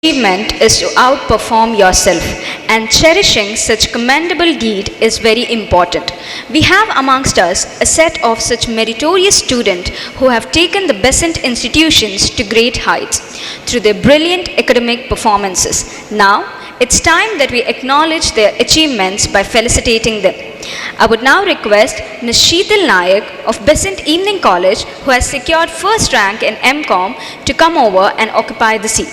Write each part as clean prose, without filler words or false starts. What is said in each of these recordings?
achievement is to outperform yourself, and cherishing such commendable deed is very important. We have amongst us a set of such meritorious students who have taken the Besant institutions to great heights through their brilliant academic performances. Now, it's time that we acknowledge their achievements by felicitating them. I would now request Ms. Sheetal Nayak of Besant Evening College, who has secured first rank in MCOM, to come over and occupy the seat.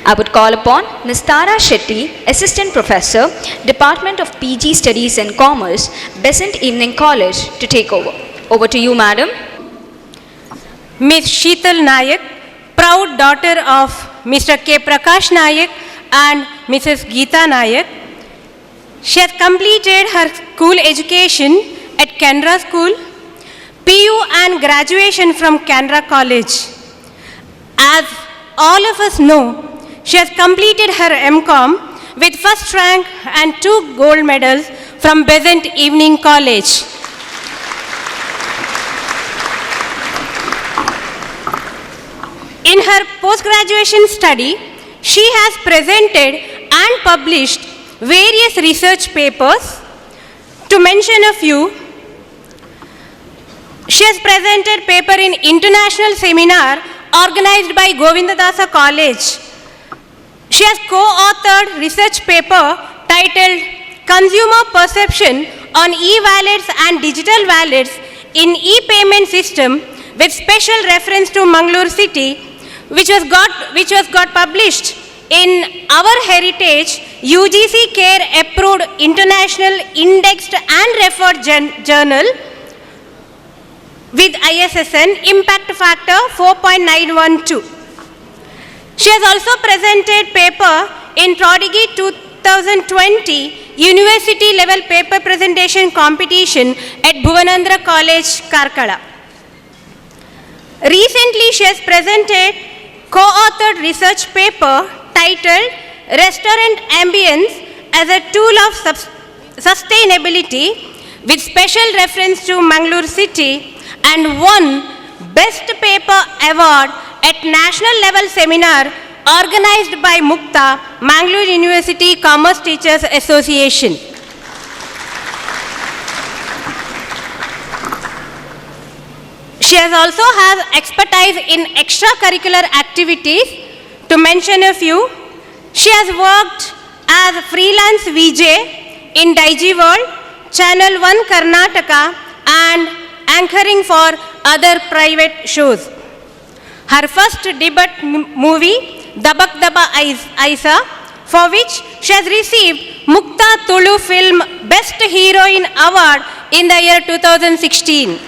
I would call upon Ms. Tara Shetty, Assistant Professor, Department of PG Studies and Commerce, Besant Evening College, to take over. Over to you, Madam. Ms. Sheetal Nayak, proud daughter of Mr. K. Prakash Nayak and Mrs. Geeta Nayak. She has completed her school education at Canara School, PU and graduation from Canara College. As all of us know, she has completed her MCOM with first rank and 2 gold medals from Besant Evening College. In her post-graduation study, she has presented and published various research papers. To mention a few, she has presented paper in international seminar organized by Govindadasa College. She has co-authored research paper titled Consumer Perception on E-Wallets and Digital Wallets in E-Payment System with special reference to Mangaluru city, which was got published in Our Heritage UGC Care Approved International Indexed and Referred Journal with ISSN Impact Factor 4.912. She has also presented paper in Prodigy 2020 University Level Paper Presentation Competition at Bhuvanandra College, Karkala. Recently, she has presented co-authored research paper titled Restaurant Ambience as a Tool of Sustainability with special reference to Mangaluru city, and won Best Paper Award at National Level Seminar organized by Mukta, Mangaluru University Commerce Teachers Association. She has also has expertise in extracurricular activities. To mention a few, she has worked as a freelance VJ in Digi World, Channel 1 Karnataka, and anchoring for other private shows. Her first debut movie, Dabak Daba Aisa, for which she has received Mukta Tulu Film Best Heroine Award in the year 2016.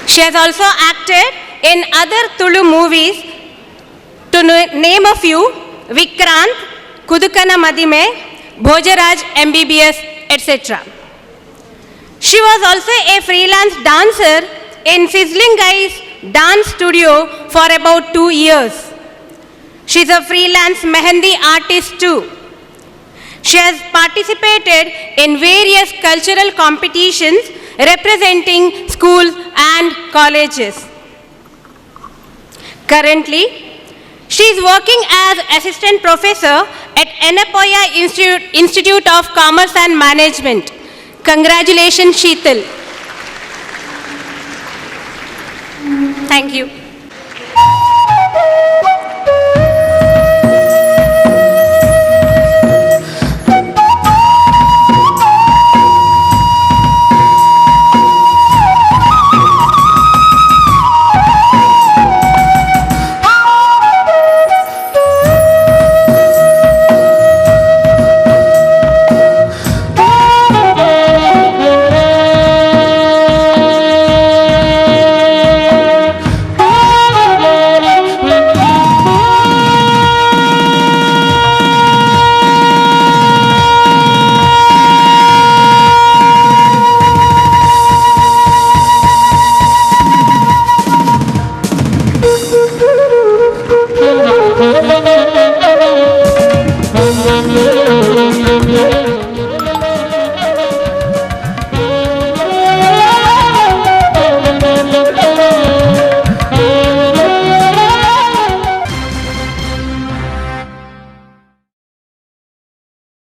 She has also acted in other Tulu movies, to name a few: Vikrant, Kudukana Madime, Bhojaraj MBBS, etc. She was also a freelance dancer in Sizzling Guys Dance Studio for about 2 years. She is a freelance Mehendi artist too. She has participated in various cultural competitions representing schools and colleges. Currently, she is working as assistant professor at Enapoya Institute of Commerce and Management. Congratulations, Sheetal. Thank you.